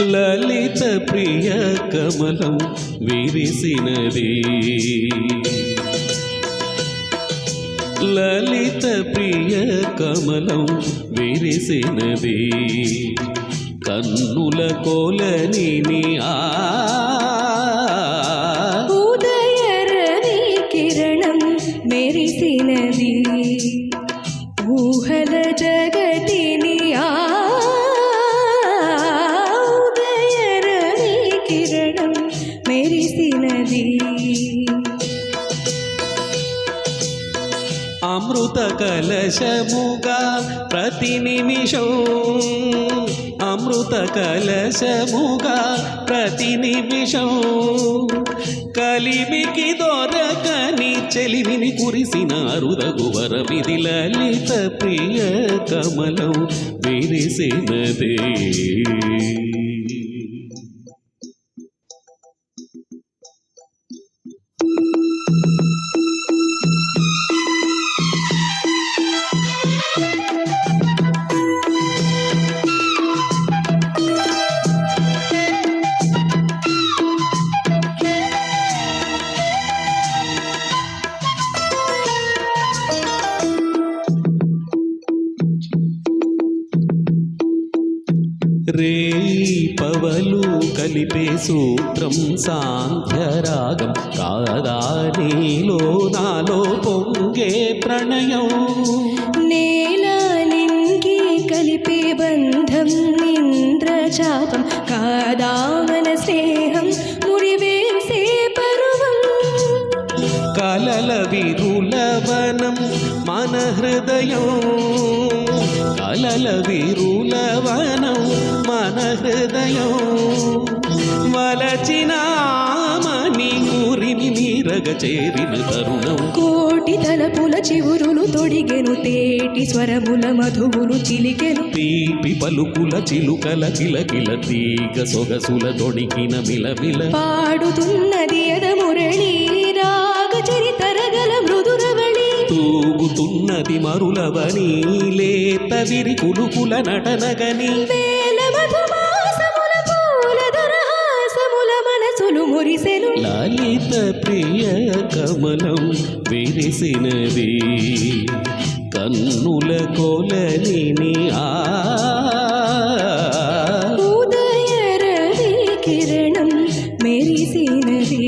లలిత ప్రియ కమలం విరిసినది లలిత ప్రియ కమలం విరిసినది కన్నుల కోలని ఉదయ రవి కిరణం మెరిసినది ఊహల జగతిని ఉదయ రవి కిరణం మెరిసినది అమృత కలశముగా ప్రతి నిమిషం అమృత కలశముగా ప్రతి నిమిషం కలిమికి దొరకని చెలిమిని కురిసిన అరుదగువరమిది లలిత ప్రియ కమలం విరిసినదే రే పవలు కలిపే సూత్రం సాంధ్యరాగం కాదా నీలో నాలో పొంగే ప్రణయం నేల నింగి కలిపే బంధం ఇంద్రచాపం కాదా మన స్నేహం మురివేసే పరువం కలల విరులవనం మన హృదయం కలల విరులవనం మన హృదయం వలచినామని ఊరిని నీరగ చేరిన తరుణం కోటి తలపుల చివురులు తొడిగెను తేటి స్వరముల మధువులు చిలికెను తీపి పలుకుల చిలుకల కిలకిల తీగ సొగసుల తొడిగిన మిలమిల పాడుతున్నది ఎదమురళి రాగ చరితరగల మృదురవళి తూగుతున్నది మరులవని లేత విరి కులుకుల నటనగని వేల మధుమాసముల పూల దరహాసముల మనసులు మురిసెను లలిత ప్రియ కమలం విరిసినది కన్నుల కోలని ఉదయ రవి కిరణం మెరిసినది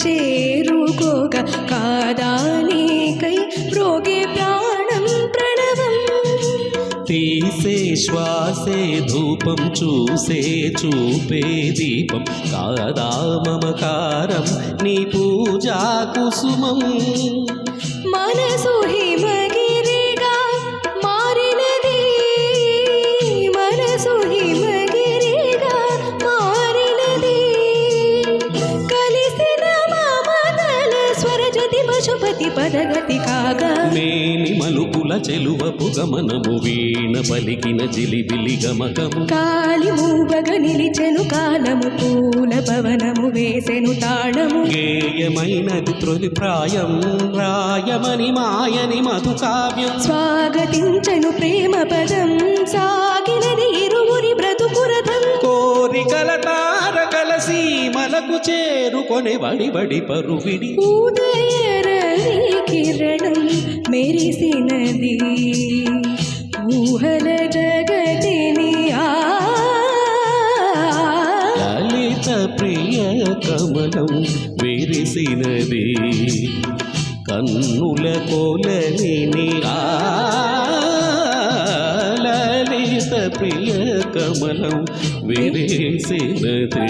చేరుకోక కాదా నీకై రోగే ప్రాణం ప్రణవం తీసే శ్వాసే ధూపం చూసే చూపే దీపం కాదా మమకారం నీ పూజా కుసుమం మనసు హిమగిరిగా మారినది మనసు హిమగిరిగా మారినది కలిసిన మమతల స్వరజతి పశుపతి పదగతి కాగా మేని మలుపుల చెలువపు గమనము వీణ పలికిన జిలిబిలి గమకము కాలి మూవగ నిలిచెను కాలము పూల పవనము వేసెను తాళము గేయమైనది తొలి ప్రాయం రాయమని మాయని మధు కావ్యం స్వాగతించను ప్రేమ పదం సాగినది ఇరువురి బ్రతుకురథం కోరికల తారకల సీమలకు చేరుకొనే బడి పరువిడి ఉదయ రవి కిరణం మెరిసినది ఊహల జగతిని లలిత ప్రియ కమలం విరిసినది కన్నుల కోలని లలిత ప్రియ కమలం విరిసినది